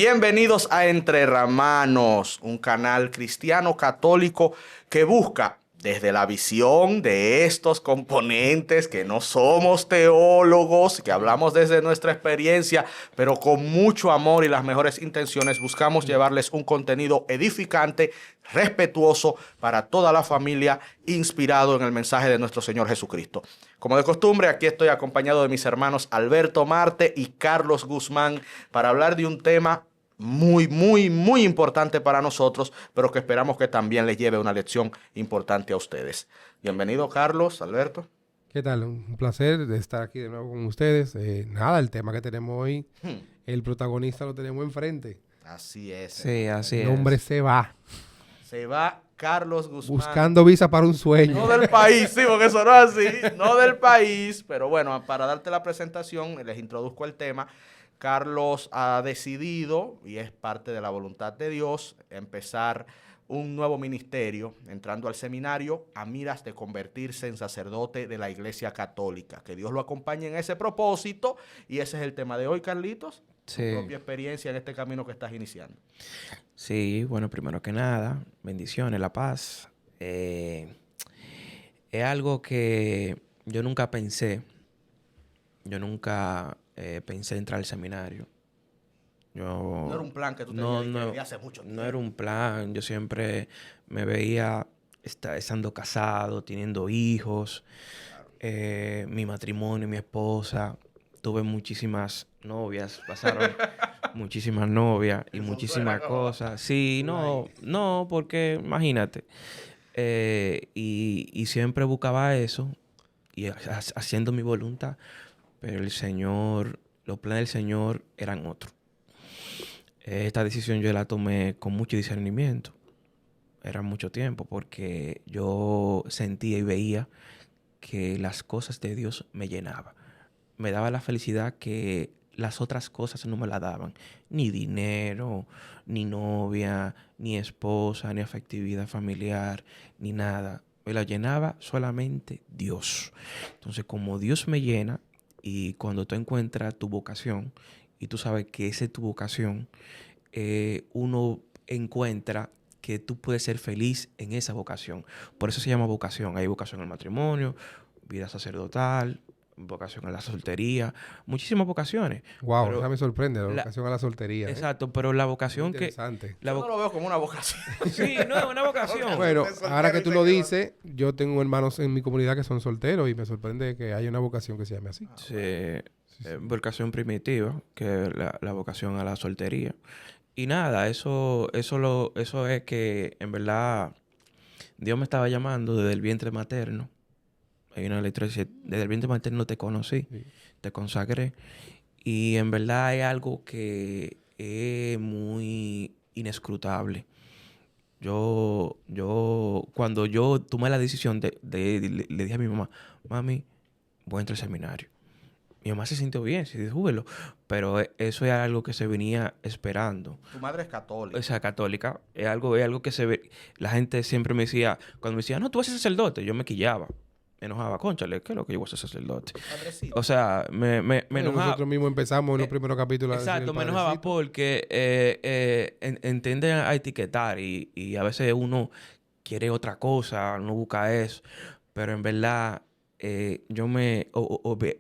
Bienvenidos a Entre Hermanos, un canal cristiano católico que busca desde la visión de estos componentes que no somos teólogos, que hablamos desde nuestra experiencia, pero con mucho amor y las mejores intenciones buscamos llevarles un contenido edificante, respetuoso para toda la familia, inspirado en el mensaje de nuestro Señor Jesucristo. Como de costumbre, aquí estoy acompañado de mis hermanos Alberto Marte y Carlos Guzmán para hablar de un tema muy importante para nosotros, pero que esperamos que también les lleve una lección importante a ustedes. Bienvenido, Carlos, Alberto. ¿Qué tal? Un placer de estar aquí de nuevo con ustedes. Nada, el tema que tenemos hoy, el protagonista lo tenemos enfrente. Así es. Sí, así El hombre es. se va Se va Carlos Guzmán. buscando visa para un sueño. No del país, sí, porque eso no es así. No del país, pero bueno, para darte la presentación, les introduzco el tema. Carlos ha decidido, y es parte de la voluntad de Dios, empezar un nuevo ministerio, entrando al seminario a miras de convertirse en sacerdote de la Iglesia Católica. Que Dios lo acompañe en ese propósito, y ese es el tema de hoy, Carlitos. Tu Sí. propia experiencia en este camino que estás iniciando. Sí, bueno, primero que nada, bendiciones, la paz. Es algo que yo nunca pensé. Yo nunca pensé entrar al seminario. No era un plan que tú No, tenías no, desde hace mucho tiempo. no era un plan. Yo siempre me veía estando casado, teniendo hijos, mi matrimonio, mi esposa. Tuve muchísimas novias, pasaron muchísimas novias y El mundo muchísimas era cosas. Sí, no, porque imagínate. Y siempre buscaba eso y haciendo mi voluntad, pero el Señor, los planes del Señor eran otros. Esta decisión yo la tomé con mucho discernimiento. Era mucho tiempo porque yo sentía y veía que las cosas de Dios me llenaban. Me daba la felicidad que las otras cosas no me la daban. Ni dinero, ni novia, ni esposa, ni afectividad familiar, ni nada. Me la llenaba solamente Dios. Entonces, como Dios me llena, y cuando tú encuentras tu vocación, y tú sabes que esa es tu vocación, uno encuentra que tú puedes ser feliz en esa vocación. Por eso se llama vocación. Hay vocación al matrimonio, vida sacerdotal, vocación a la soltería, muchísimas vocaciones. Wow, Pero esa me sorprende, la la- vocación a la soltería. exacto, pero la Muy vocación que... interesante. La Yo no lo veo como una vocación. sí, no, es una vocación. Bueno, Usted es soltero ahora que y tú se lo quedó. dices, yo tengo hermanos en mi comunidad que son solteros y me sorprende que haya una vocación que se llame así. Sí, Sí, sí. vocación primitiva, que es la vocación a la soltería. Y nada, eso es que en verdad Dios me estaba llamando desde el vientre materno. Hay una letra que dice, desde el vientre materno te conocí, Sí. te consagré. Y en verdad es algo que es muy inescrutable. Cuando yo tomé la decisión le dije a mi mamá, mami, voy a entrar al seminario. Mi mamá se sintió bien, se dijo, "Júbelo", pero eso es algo que se venía esperando. Tu madre es católica. O sea, católica, es algo que se ve. La gente siempre me decía, cuando me decía, no, tú vas a ser sacerdote, yo me quillaba, me enojaba, cónchale, ¿qué es lo que yo voy a ser sacerdote? Padrecito. O sea, me Bueno, enojaba. nosotros mismos empezamos en los primeros capítulos a decir Exacto, el me enojaba padrecito. porque entienden a etiquetar y a veces uno quiere otra cosa, no busca eso, pero en verdad yo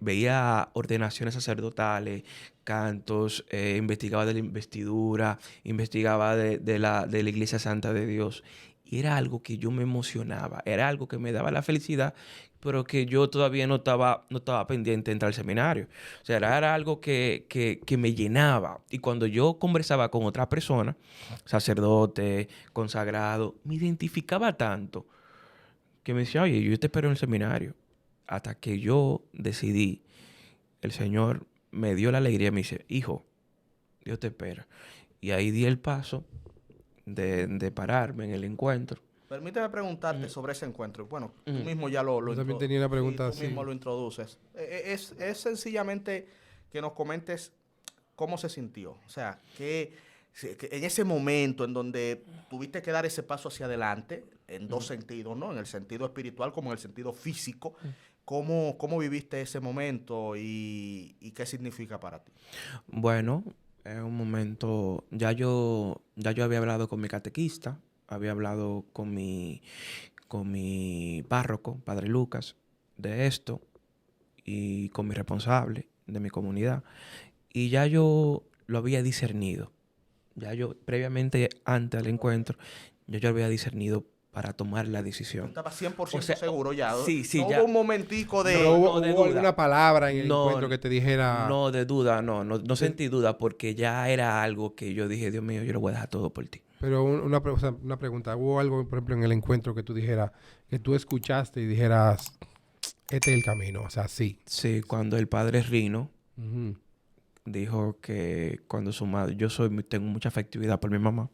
veía ordenaciones sacerdotales, cantos, investigaba de la investidura, investigaba de la Iglesia Santa de Dios y era algo que yo me emocionaba, era algo que me daba la felicidad, pero que yo todavía no estaba pendiente de entrar al seminario. O sea, era algo que me llenaba. Y cuando yo conversaba con otra persona, sacerdote, consagrado, me identificaba tanto que me decía, oye, yo te espero en el seminario. Hasta que yo decidí, el Señor me dio la alegría y me dice, hijo, Dios te espera. Y ahí di el paso de pararme en el encuentro. Permíteme preguntarte Ujú, sobre ese encuentro. Bueno, tú ujú. mismo ya lo, Yo lo también intro- tenía una sí, pregunta tú mismo así. lo introduces. Es sencillamente que nos comentes cómo se sintió. O sea, que en ese momento en donde tuviste que dar ese paso hacia adelante, en dos sentidos, ¿no? En el sentido espiritual como en el sentido físico. ¿Cómo viviste ese momento y qué significa para ti? Bueno, En un momento, ya yo había hablado con mi catequista, había hablado con mi párroco, Padre Lucas, de esto, y con mi responsable de mi comunidad. Y ya yo lo había discernido. Ya yo, previamente, antes del encuentro, yo lo había discernido para tomar la Tú decisión. estabas 100% O sea, seguro ya. sí, No ya. hubo un momentico de... No hubo, no de hubo duda. alguna palabra en el No, encuentro que te dijera... no de duda, no sentí duda porque ya era algo que yo dije, Dios mío, yo lo voy a dejar todo por ti. Pero o sea, una pregunta, ¿hubo algo, por ejemplo, en el encuentro que tú dijeras, que tú escuchaste y dijeras, este es el camino? O sea, sí. Sí, cuando el padre Rino Ujú. dijo que cuando su madre, tengo mucha afectividad por mi mamá.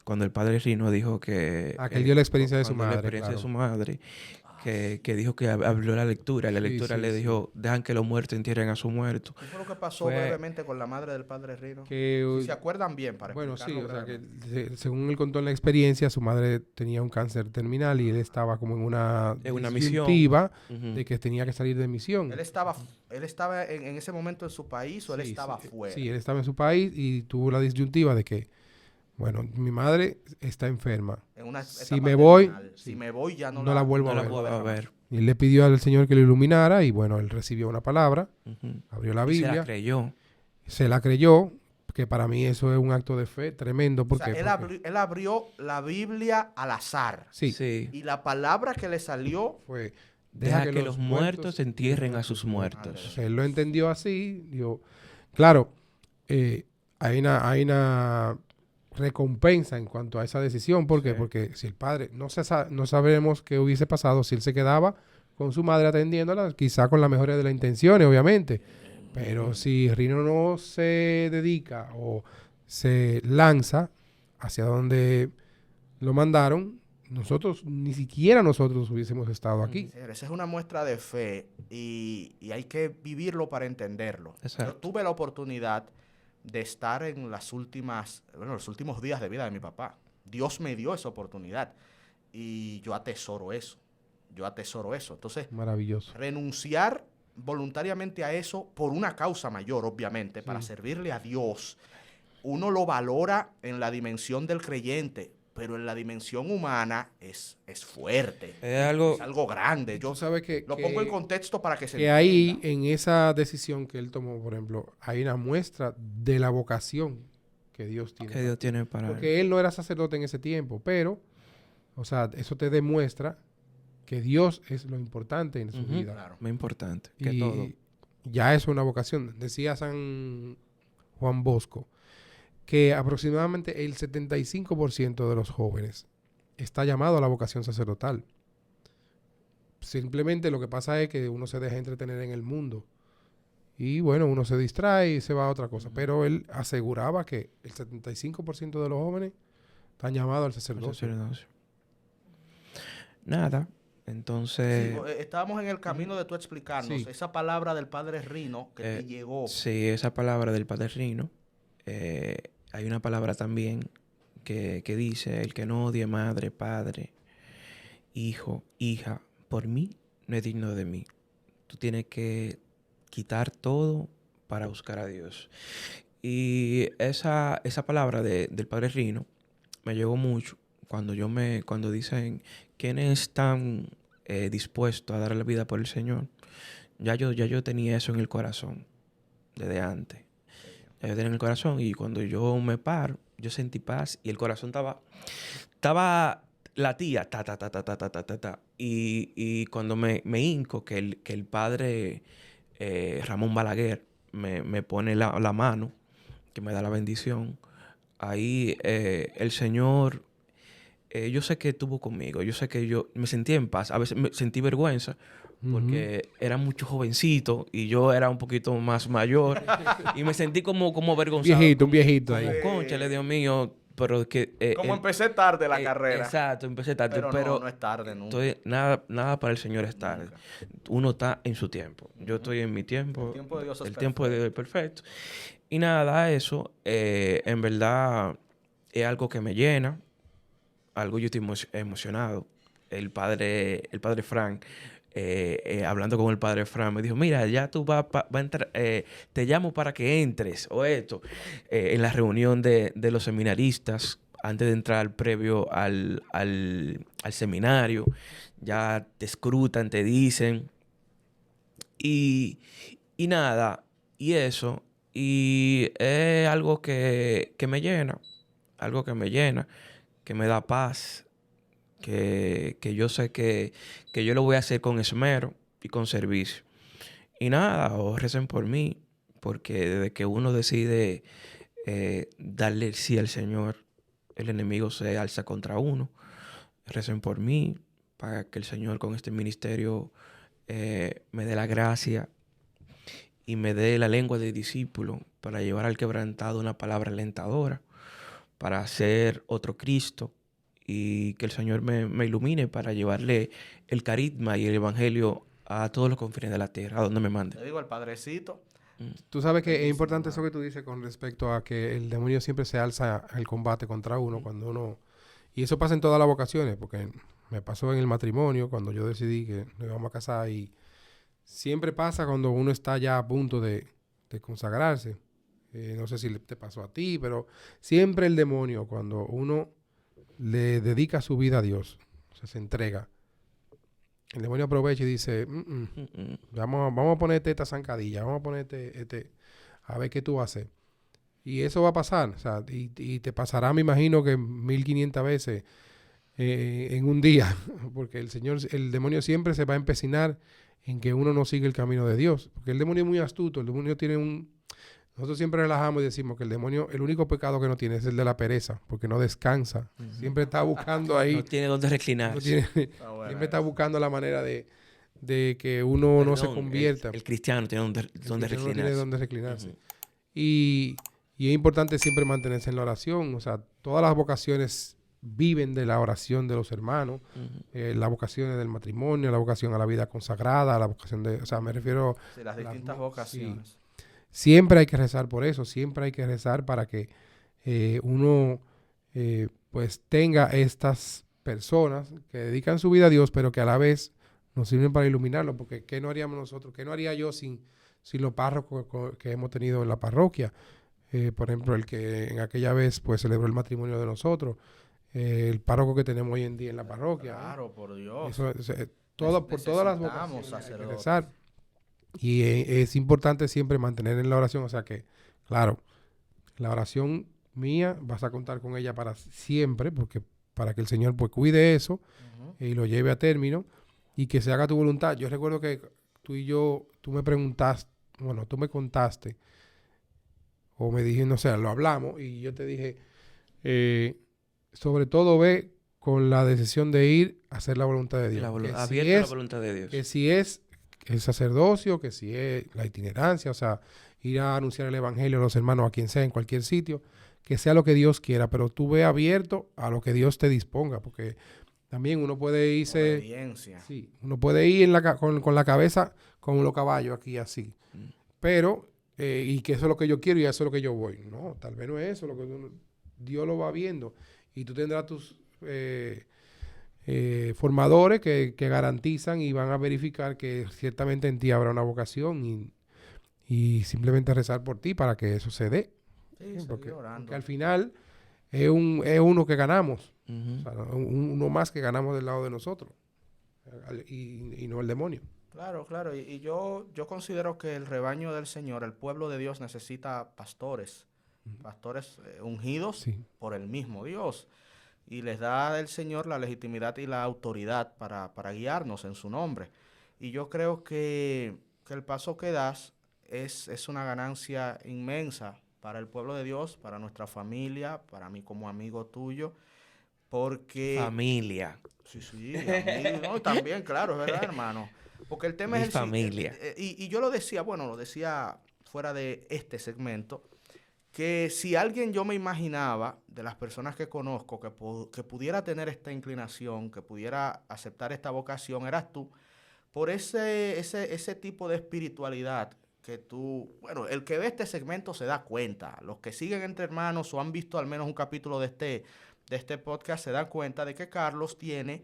Cuando el padre Rino dijo que Ah, que él dio la experiencia de su cuando la madre, experiencia de claro. su madre, que dijo que abrió la lectura, la Sí, lectura sí, le sí. dijo, dejan que los muertos entierren a su muerto. ¿Qué fue lo que pasó Fue- brevemente con la madre del padre Rino? Que, Si se acuerdan bien, para bueno, sí, explicarlo o sea, que brevemente. según él contó en la experiencia, su madre tenía un cáncer terminal y él estaba como en una En una misión. disyuntiva Ujú. de que tenía que salir de misión. Él estaba en ese momento en su país o él Sí, estaba sí, fuera. sí, él estaba en su país y tuvo la disyuntiva de que, bueno, mi madre está enferma. En una Si etapa me voy, terminal. sí, Si me voy ya no la vuelvo No a la ver. puedo jamás. ver. Y él le pidió al Señor que lo iluminara y bueno, él recibió una palabra, Ujú. abrió la Y se la Biblia, creyó. se la creyó, que para mí eso es un acto de fe tremendo. O ¿Por sea, qué? Porque él abrió la Biblia al azar. sí, Sí. Y la palabra que le salió, fue, Deja que los muertos entierren a sus muertos. O sea, él lo entendió así. Digo, claro, hay una recompensa en cuanto a esa decisión. ¿Por qué? Sí. Porque si el padre, no sabemos qué hubiese pasado si él se quedaba con su madre atendiéndola, quizá con la mejor de las intenciones, obviamente. Pero si Rino no se dedica o se lanza hacia donde lo mandaron, ni siquiera nosotros hubiésemos estado aquí. señores, esa es una muestra de fe y hay que vivirlo para entenderlo. Exacto. Yo tuve la oportunidad de estar en los últimos días de vida de mi papá. Dios me dio esa oportunidad y yo atesoro eso. Entonces, Maravilloso. renunciar voluntariamente a eso por una causa mayor, obviamente, para Sí. servirle a Dios, uno lo valora en la dimensión del creyente, pero en la dimensión humana es fuerte. Es algo. Es algo grande. Y Yo tú sabes que, lo pongo en contexto para que se que ahí, entienda. en esa decisión que él tomó, por ejemplo, hay una muestra de la vocación que Dios tiene. Que Dios tiene para él. Porque él no era sacerdote en ese tiempo, pero, o sea, eso te demuestra que Dios es lo importante en su Ujú. vida. Claro. Muy importante. Que Y todo. ya es una vocación. Decía San Juan Bosco que aproximadamente el 75% de los jóvenes está llamado a la vocación sacerdotal. Simplemente lo que pasa es que uno se deja entretener en el mundo. Y bueno, uno se distrae y se va a otra cosa. Pero él aseguraba que el 75% de los jóvenes están llamados al sacerdocio. Sacerdocio. Nada. Entonces. Sí, estábamos en el camino de tú explicarnos Sí. esa palabra del padre Rino que te llegó. Sí, esa palabra del Padre Rino. Hay una palabra también que dice: el que no odie madre, padre, hijo, hija, por mí no es digno de mí. Tú tienes que quitar todo para buscar a Dios. Y esa palabra del Padre Rino me llegó mucho cuando dicen quiénes están dispuestos a dar la vida por el Señor. Ya yo tenía eso en el corazón desde antes. Ya yo tenía en el corazón y cuando yo me paro, yo sentí paz y el corazón estaba latía, ta, ta, ta, ta, ta, ta, ta, ta, ta. Y cuando me hinco, que el padre Ramón Balaguer me pone la mano, que me da la bendición, ahí el Señor, yo sé que estuvo conmigo, yo sé que yo me sentí en paz, a veces me sentí vergüenza, porque era mucho jovencito y yo era un poquito más mayor y me sentí como avergonzado. Un viejito ahí. Como, cónchale, Dios mío, pero que... Como empecé tarde la carrera. Exacto, empecé tarde, Pero no es tarde nunca. nada para el Señor es tarde. Nunca. Uno está en su tiempo. Yo estoy en mi tiempo. El tiempo de Dios es El tiempo de Dios es perfecto. Y nada, eso en verdad es algo que me llena. Algo yo estoy emocionado. El padre Frank hablando con el padre Fran, me dijo, mira, ya tú vas a entrar, te llamo para que entres, o esto, en la reunión de los seminaristas, antes de entrar previo al seminario, ya te escrutan, te dicen, y, y nada, y eso, y es algo que me llena, algo que me da paz, que yo sé que yo lo voy a hacer con esmero y con servicio. Y nada, o recen por mí, porque desde que uno decide darle el sí al Señor, el enemigo se alza contra uno. Recen por mí, para que el Señor con este ministerio me dé la gracia y me dé la lengua de discípulo para llevar al quebrantado una palabra alentadora, para ser otro Cristo, y que el Señor me ilumine para llevarle el carisma y el evangelio a todos los confines de la tierra, a donde me mande. Te digo, el Padrecito. Tú sabes que es importante eso que tú dices con respecto a que el demonio siempre se alza al combate contra uno cuando uno... Y eso pasa en todas las vocaciones, porque me pasó en el matrimonio cuando yo decidí que nos íbamos a casar, y siempre pasa cuando uno está ya a punto de consagrarse. No sé si te pasó a ti, pero siempre el demonio, cuando uno le dedica su vida a Dios, o sea, se entrega, el demonio aprovecha y dice, vamos a ponerte esta zancadilla, vamos a ponerte a ver qué tú vas a hacer. Y eso va a pasar, o sea, y te pasará, me imagino, que 1500 veces en un día, porque el demonio siempre se va a empecinar en que uno no sigue el camino de Dios, porque el demonio es muy astuto, el demonio tiene nosotros siempre relajamos y decimos que el demonio, el único pecado que no tiene es el de la pereza, porque no descansa. Siempre está buscando ahí. No tiene dónde reclinarse. Siempre está buscando la manera de que uno no se convierta. El cristiano tiene donde reclinarse. No tiene dónde reclinarse. Y es importante siempre mantenerse en la oración. O sea, todas las vocaciones viven de la oración de los hermanos. Las vocaciones del matrimonio, la vocación a la vida consagrada, la vocación de... O sea, me refiero... Sí, las distintas vocaciones. Sí. Siempre hay que rezar por eso, siempre hay que rezar para que uno pues tenga estas personas que dedican su vida a Dios, pero que a la vez nos sirven para iluminarlo, porque ¿qué no haríamos nosotros? ¿Qué no haría yo sin los párrocos que hemos tenido en la parroquia? Por ejemplo, el que en aquella vez pues celebró el matrimonio de nosotros, el párroco que tenemos hoy en día en la parroquia. Claro, por Dios. Por todas las vocaciones hay que rezar. Y es importante siempre mantener en la oración, o sea que, claro, la oración mía vas a contar con ella para siempre, porque para que el Señor pues cuide eso y lo lleve a término y que se haga tu voluntad. Yo recuerdo que tú me preguntaste, bueno, tú me contaste o me dijiste, no sé, lo hablamos y yo te dije, sobre todo ve con la decisión de ir a hacer la voluntad de Dios. Abierta a la voluntad de Dios. Que si es el sacerdocio, que si es la itinerancia, o sea, ir a anunciar el evangelio a los hermanos a quien sea, en cualquier sitio, que sea lo que Dios quiera, pero tú ve abierto a lo que Dios te disponga, porque también uno puede irse... Obediencia. Sí, uno puede ir con la cabeza como los caballos aquí así, pero, y que eso es lo que yo quiero y eso es lo que yo voy. No, tal vez no es eso, Dios lo va viendo y tú tendrás tus... formadores que garantizan y van a verificar que ciertamente en ti habrá una vocación y simplemente rezar por ti para que eso se dé. Sí, porque al final es uno que ganamos, o sea, uno más que ganamos del lado de nosotros y no el demonio. Claro, claro. Y yo considero que el rebaño del Señor, el pueblo de Dios, necesita pastores, pastores ungidos por el mismo Dios. Y les da el Señor la legitimidad y la autoridad para guiarnos en su nombre. Y yo creo que el paso que das es una ganancia inmensa para el pueblo de Dios, para nuestra familia, para mí como amigo tuyo, porque... Familia. Sí, amigo, no, también, claro, es verdad, hermano. Porque el tema Mi es el familia. y yo lo decía fuera de este segmento, que si alguien yo me imaginaba, de las personas que conozco, que pudiera tener esta inclinación, que pudiera aceptar esta vocación, eras tú, por ese tipo de espiritualidad que tú, bueno, el que ve este segmento se da cuenta, los que siguen Entre Hermanos o han visto al menos un capítulo de este podcast se dan cuenta de que Carlos tiene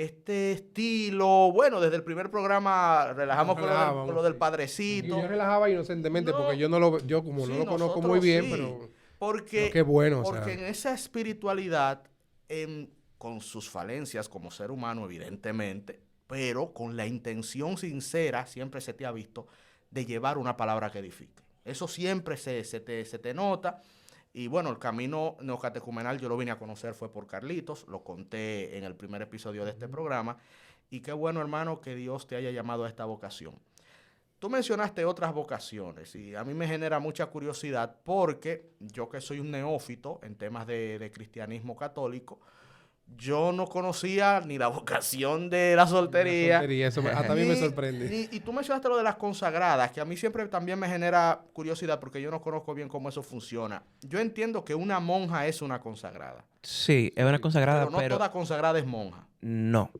este estilo, bueno, desde el primer programa relajamos con Relajábamos, lo del sí. padrecito. Y yo relajaba inocentemente No, porque yo no lo, yo como sí, no lo conozco nosotros muy bien, sí, pero porque, qué bueno, o porque sea. en esa espiritualidad, con sus falencias como ser humano, evidentemente, pero con la intención sincera, siempre se te ha visto, de llevar una palabra que edifique. Eso siempre se te nota. Y bueno, el camino neocatecumenal yo lo vine a conocer fue por Carlitos, lo conté en el primer episodio de este programa. Y qué bueno, hermano, que Dios te haya llamado a esta vocación. Tú mencionaste otras vocaciones y a mí me genera mucha curiosidad porque yo que soy un neófito en temas de cristianismo católico, yo no conocía ni la vocación de la La soltería, soltería, eso hasta a mí me sorprende. y tú mencionaste lo de las consagradas, que a mí siempre también me genera curiosidad porque yo no conozco bien cómo eso funciona. Yo entiendo que una monja es una consagrada, Sí, es una consagrada, pero no pero toda consagrada es monja. no.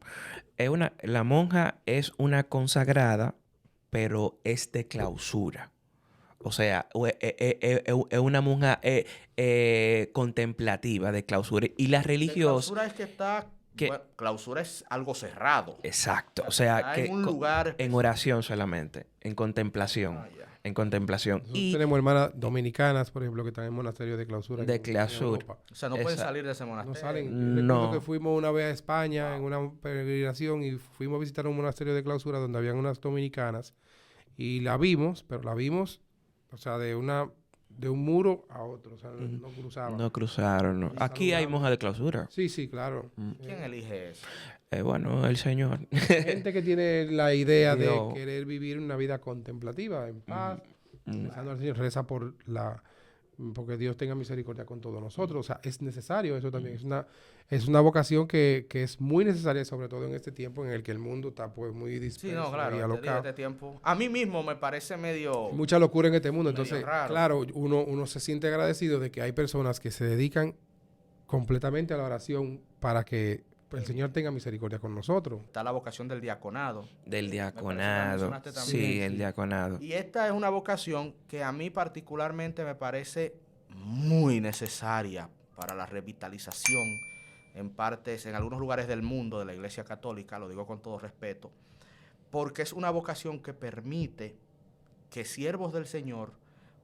La monja es una consagrada, pero es de clausura. O sea, es una monja contemplativa de clausura. Y la De religiosa, clausura es que está, que, bueno, clausura es algo cerrado. exacto, o Que sea, está en un lugar en específico. oración solamente, en contemplación, Ah, ya. en contemplación. Nosotros Y tenemos hermanas dominicanas, por ejemplo, que están en monasterios de clausura de en clausura. Europa. O sea, no pueden Esa- salir de ese No monasterio. salen. Yo recuerdo que No. fuimos una vez a España en una peregrinación y fuimos a visitar un monasterio de clausura donde habían unas dominicanas y la vimos, pero la vimos, o sea, de un muro a otro, o sea, no cruzaba. No cruzaron, no. Y Aquí hay saludamos. monjas de clausura. Sí, sí, claro. ¿Quién elige eso? Bueno, el Señor. Gente que tiene la idea de Dios. querer vivir una vida contemplativa, en paz, rezando al Señor, reza porque Dios tenga misericordia con todos nosotros. O sea, es necesario eso también. Es una vocación que es muy necesaria, sobre todo en este tiempo en el que el mundo está pues muy disperso Sí, no, claro, y alocado. este tiempo. A mí mismo me parece medio... Hay mucha locura en este mundo. medio Entonces, raro. claro, uno se siente agradecido de que hay personas que se dedican completamente a la oración para que el Señor tenga misericordia con nosotros. Está la vocación del diaconado. Del Me parece que la diaconado. mencionaste también. Sí, el diaconado. Y esta es una vocación que a mí particularmente me parece muy necesaria para la revitalización en algunos lugares del mundo de la Iglesia Católica, lo digo con todo respeto, porque es una vocación que permite que siervos del Señor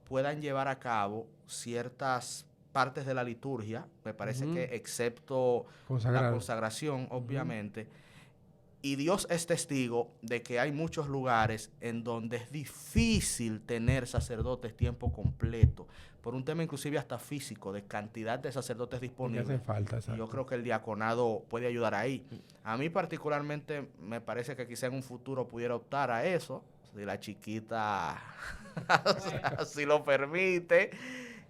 puedan llevar a cabo ciertas partes de la liturgia, me parece que excepto la Consagrar. consagración, obviamente, y Dios es testigo de que hay muchos lugares en donde es difícil tener sacerdotes tiempo completo, por un tema inclusive hasta físico, de cantidad de sacerdotes Que disponibles. hacen falta, Y exacto. yo creo que el diaconado puede ayudar ahí. A mí particularmente me parece que quizá en un futuro pudiera optar a eso, si la chiquita así lo permite.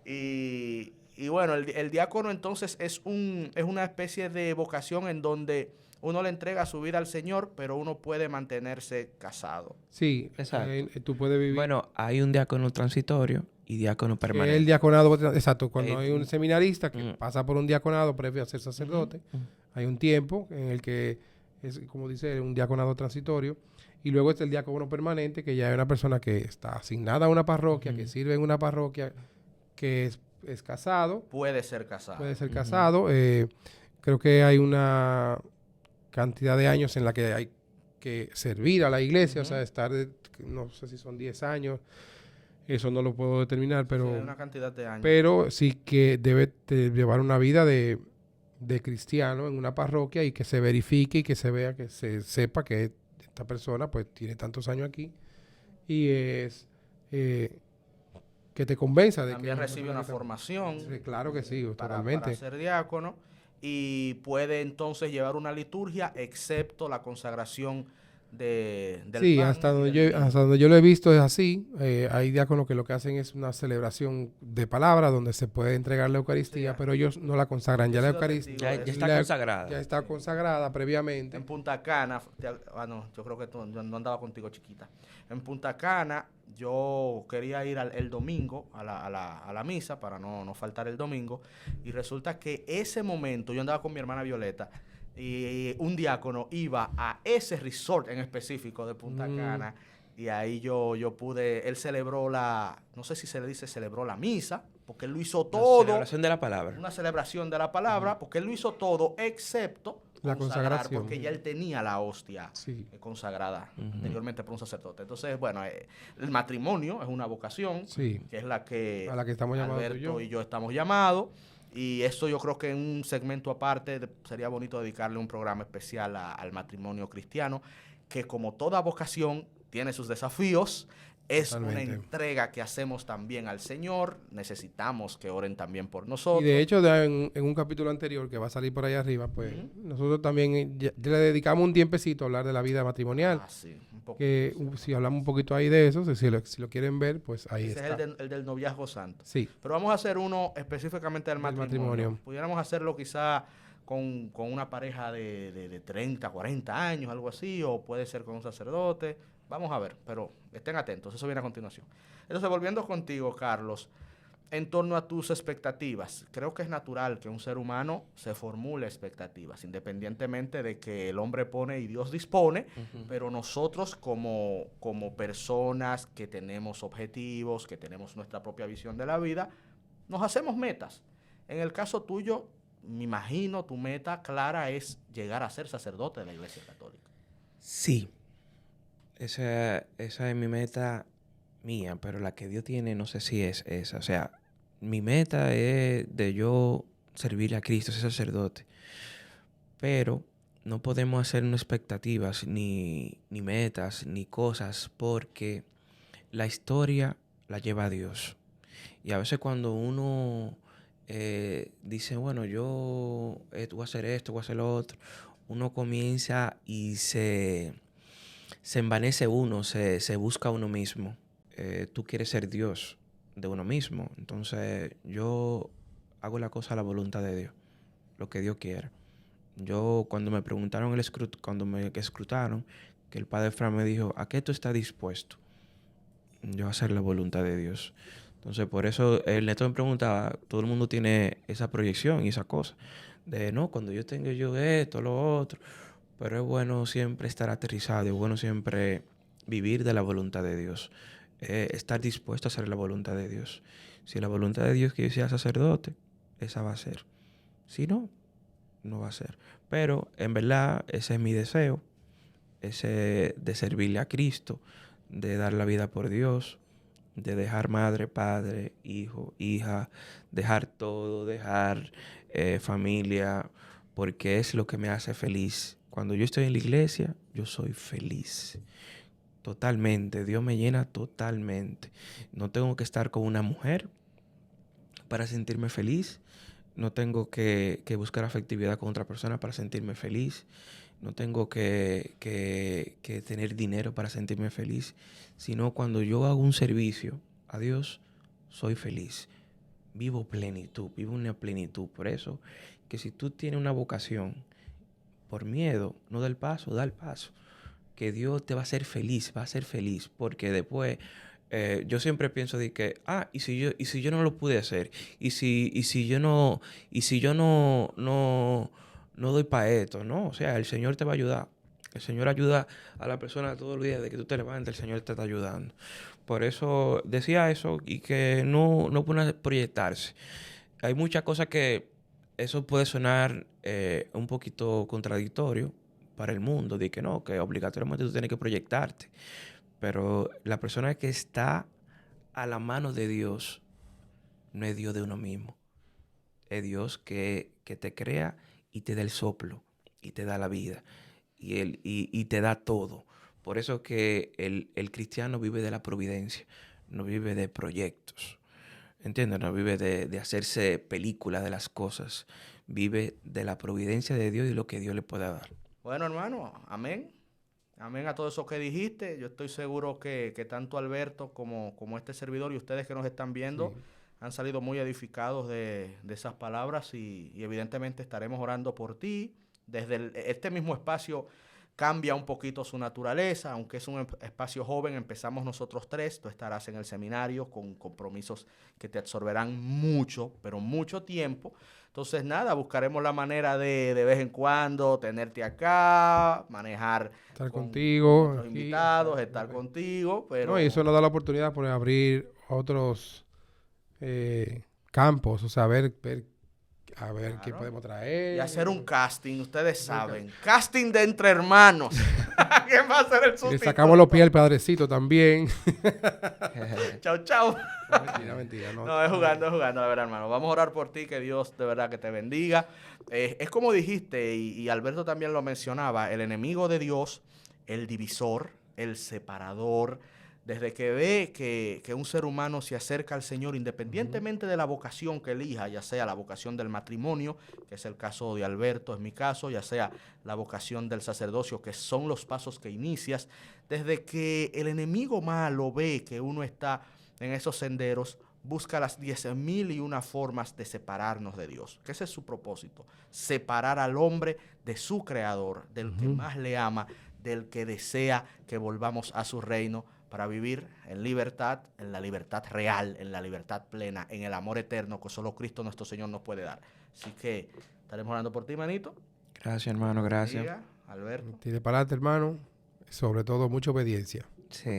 Y bueno, el diácono entonces es una especie de vocación en donde uno le entrega su vida al Señor, pero uno puede mantenerse casado. Sí, Exacto. tú puedes vivir. Bueno, hay un diácono transitorio y diácono Que permanente. el diaconado, exacto, cuando hay un Mm. seminarista que pasa por un diaconado previo a ser sacerdote, Ujú. hay un tiempo en el que es, como dice, un diaconado transitorio, y luego está el diácono permanente, que ya es una persona que está asignada a una parroquia, que sirve en una parroquia, que es casado, Puede ser casado. puede ser casado. Creo que hay una cantidad de años en la que hay que servir a la iglesia, o sea, estar, no sé si son 10 años, eso no lo puedo determinar, Sí, pero... hay una cantidad de años. Pero sí que debe de llevar una vida de cristiano en una parroquia y que se verifique y que se vea, que se sepa que esta persona pues tiene tantos años aquí y es que te convenza de que También es recibe una persona que formación Sí, claro que sí, para totalmente. ser diácono y puede entonces llevar una liturgia excepto la consagración del Sí, pan hasta y donde, del vino. hasta donde yo lo he visto es así. Hay diáconos que lo que hacen es una celebración de palabra donde se puede entregar la Eucaristía, Sí, pero ellos no la consagran. Ya Yo la he sido Eucaristía testigo de Ya eso. está la- consagrada. ya está consagrada previamente. En Punta Cana, no, yo creo que tú no andaba contigo chiquita. En Punta Cana yo quería ir el domingo a la misa para no faltar el domingo y resulta que ese momento yo andaba con mi hermana Violeta y un diácono iba a ese resort en específico de Punta Cana y ahí yo pude, él celebró no sé si se le dice celebró la misa, porque él lo hizo todo. Celebración de la palabra. Una celebración de la palabra, porque él lo hizo todo, excepto La consagración. porque ya él tenía la hostia Sí. consagrada anteriormente por un sacerdote. Entonces, bueno, el matrimonio es una vocación, Sí. que es la que A la que estamos llamados tú y Alberto yo. y yo estamos llamados. Y esto yo creo que en un segmento aparte sería bonito dedicarle un programa especial al matrimonio cristiano, que como toda vocación tiene sus desafíos. Es una Totalmente. entrega que hacemos también al Señor. Necesitamos que oren también por Y nosotros. de hecho, en un capítulo anterior que va a salir por ahí arriba, pues nosotros también ya le dedicamos un tiempecito a hablar de la vida matrimonial. Sí, un poco. Que si hablamos un poquito ahí de eso, si lo quieren ver, pues ahí Ese está. es el del noviazgo santo. Sí. Pero vamos a hacer uno específicamente del matrimonio. Pudiéramos hacerlo quizá con una pareja de 30, 40 años, algo así, o puede ser con un sacerdote. Vamos a ver, pero estén atentos, eso viene a continuación. Entonces, volviendo contigo, Carlos, en torno a tus expectativas, creo que es natural que un ser humano se formule expectativas, independientemente de que el hombre pone y Dios dispone, pero nosotros como personas que tenemos objetivos, que tenemos nuestra propia visión de la vida, nos hacemos metas. En el caso tuyo, me imagino tu meta clara es llegar a ser sacerdote de la Iglesia Católica. Sí. Esa es mi meta mía, pero la que Dios tiene no sé si es esa. O sea, mi meta es de yo servirle a Cristo, ser sacerdote. Pero no podemos hacernos expectativas, ni metas, ni cosas, porque la historia la lleva a Dios. Y a veces cuando uno dice, bueno, yo voy a hacer esto, voy a hacer lo otro, uno comienza y se envanece uno, se busca a uno mismo. Tú quieres ser Dios de uno mismo. Entonces yo hago la cosa a la voluntad de Dios, lo que Dios quiera. Yo cuando me preguntaron, cuando me escrutaron, que el padre Fran me dijo, ¿a qué tú estás dispuesto? Yo a hacer la voluntad de Dios. Entonces por eso el neto me preguntaba, todo el mundo tiene esa proyección y esa cosa, de no, cuando yo tenga yo esto, lo otro. Pero es bueno siempre estar aterrizado, es bueno siempre vivir de la voluntad de Dios. Estar dispuesto a hacer la voluntad de Dios. Si la voluntad de Dios es que yo sea sacerdote, esa va a ser. Si no, no va a ser. Pero en verdad ese es mi deseo, ese de servirle a Cristo, de dar la vida por Dios, de dejar madre, padre, hijo, hija, dejar todo, dejar familia, porque es lo que me hace feliz. Cuando yo estoy en la iglesia, yo soy feliz. Totalmente. Dios me llena totalmente. No tengo que estar con una mujer para sentirme feliz. No tengo que buscar afectividad con otra persona para sentirme feliz. No tengo que tener dinero para sentirme feliz. Sino cuando yo hago un servicio a Dios, soy feliz. Vivo plenitud, vivo una plenitud. Por eso, que si tú tienes una vocación, por miedo, no da el paso, da el paso. Que Dios te va a hacer feliz, porque después yo siempre pienso de que, y si yo no lo pude hacer, y si yo no doy para esto, ¿no? O sea, el Señor te va a ayudar. El Señor ayuda a la persona todos los días de que tú te levantes, el Señor te está ayudando. Por eso decía eso y que no puede proyectarse. Hay muchas cosas que eso puede sonar un poquito contradictorio para el mundo, de que no, que obligatoriamente tú tienes que proyectarte. Pero la persona que está a la mano de Dios no es Dios de uno mismo. Es Dios que te crea y te da el soplo y te da la vida y te da todo. Por eso que el cristiano vive de la providencia, no vive de proyectos. ¿Entiendes? No vive de hacerse película de las cosas. Vive de la providencia de Dios y lo que Dios le pueda dar. Bueno, hermano, amén. Amén a todo eso que dijiste. Yo estoy seguro que tanto Alberto como este servidor y ustedes que nos están viendo han salido muy edificados de esas palabras y evidentemente estaremos orando por ti. Desde este mismo espacio cambia un poquito su naturaleza, aunque es un espacio joven, empezamos nosotros tres, tú estarás en el seminario con compromisos que te absorberán mucho, pero mucho tiempo. Entonces, nada, buscaremos la manera de vez en cuando tenerte acá, manejar estar con contigo, nuestros aquí, invitados, estar contigo, pero... No, y eso nos da la oportunidad de abrir otros campos, o sea, ver A ver qué Claro. podemos traer. Y hacer un casting, ustedes saben. Casting de entre hermanos. ¿Quién va a ser el Le sustituto? sacamos los pies al padrecito también. Chau, chau. Mentira, mentira. No, No, es jugando, de verdad, hermano. Vamos a orar por ti, que Dios de verdad que te bendiga. Es como dijiste, y Alberto también lo mencionaba, el enemigo de Dios, el divisor, el separador, desde que ve que un ser humano se acerca al Señor, independientemente de la vocación que elija, ya sea la vocación del matrimonio, que es el caso de Alberto, es mi caso, ya sea la vocación del sacerdocio, que son los pasos que inicias, desde que el enemigo malo ve que uno está en esos senderos, busca las 10,001 formas de separarnos de Dios. Que ese es su propósito, separar al hombre de su creador, del que más le ama, del que desea que volvamos a su reino para vivir en libertad, en la libertad real, en la libertad plena, en el amor eterno que solo Cristo nuestro Señor nos puede dar. Así que estaremos orando por ti, manito. Gracias, hermano, gracias. Diga, Alberto. Tire para adelante, hermano. Sobre todo, mucha obediencia. Sí.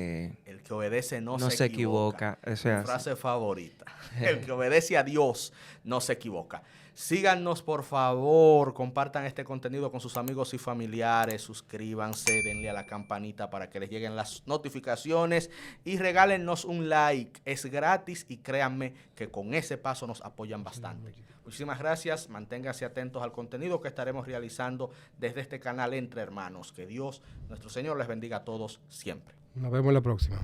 El que obedece no se se equivoca. Eso es Mi así. frase favorita. El que obedece a Dios no se equivoca. Síganos, por favor. Compartan este contenido con sus amigos y familiares. Suscríbanse, denle a la campanita para que les lleguen las notificaciones. Y regálennos un like. Es gratis y créanme que con ese paso nos apoyan bastante. Muchísimas gracias. Manténganse atentos al contenido que estaremos realizando desde este canal Entre Hermanos. Que Dios, nuestro Señor, les bendiga a todos siempre. Nos vemos la próxima.